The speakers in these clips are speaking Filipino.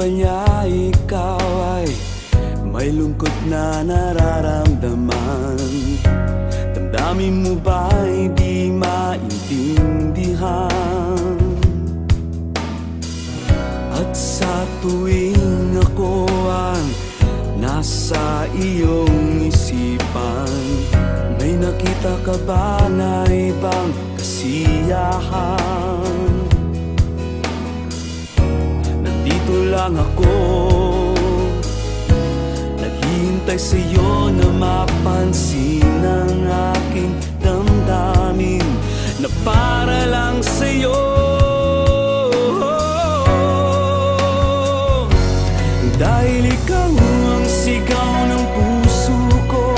niya ikaw ay may lungkot na nararamdaman? Damdamin mo ba'y di maintindihan? At sa tuwing ako ang nasa iyong isipan, may nakita ka ba na ibang kasiyahan? Nandito lang ako, naghihintay sa'yo na mapansin ang aking damdamin na para lang sa'yo. Dahil ikaw ang sigaw ng puso ko,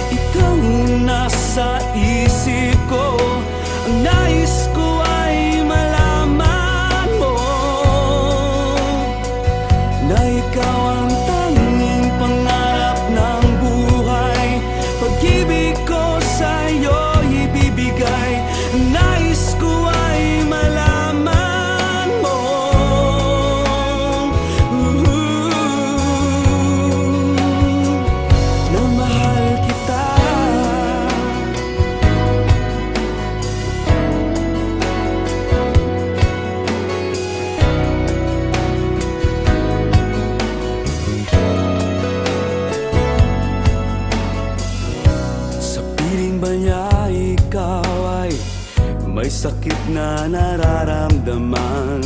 ikaw ang nasa isip ko. Ang nais ko ay malaman mo na ikaw ang tanging pangarap ng buhay. Pag-ibig ko sa'yo ibibigay. Ang nais ko ay malaman mo na mahal kita. Sa piling ba niya ikaw ay may sakit na nararamdaman?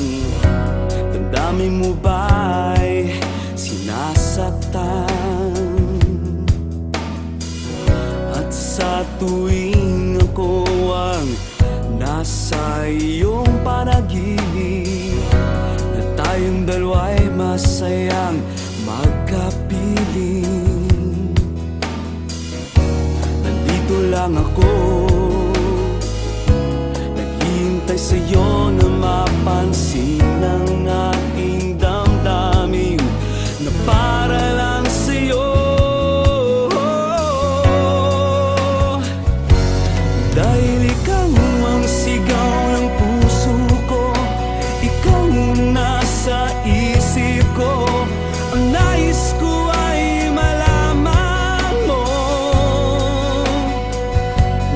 Damdamin mo ba'y sinasaktan? At sa tuwing ako ang nasa iyong panaginip, na tayong dalawa'y masayang magkapiling, nandito lang ako, naghihintay sa'yo na mapansin ang aking damdamin na para lang sa'yo. Dahil ikaw ang sigaw ng puso ko, ikaw ang nasa isip ko. Ang nais ko ay malaman mo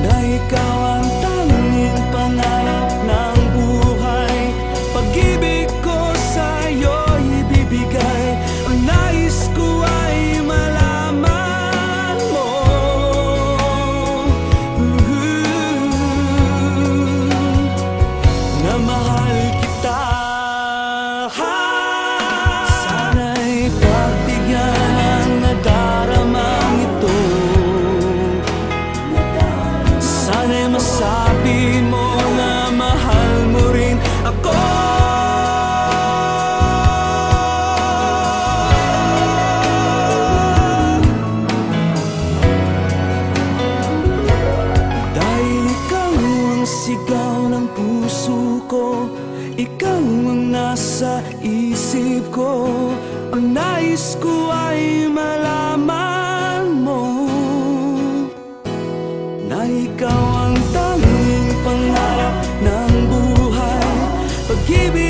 na ikaw ang tanging pangarap ng buhay. Pag-ibig ko sa'yo ibibigay. Ang nais ko ay malaman mo na mahal kita. Sana'y pagbigyan ang nadaramang ito. Sana'y masabi mo na mahal mo rin ako. Dahil ikaw ang sigaw ng puso ko, ikaw ang nasa isip ko. Ang nais ko ay malaman mo na ikaw ang tanging pangarap ng buhay. Pag-ibig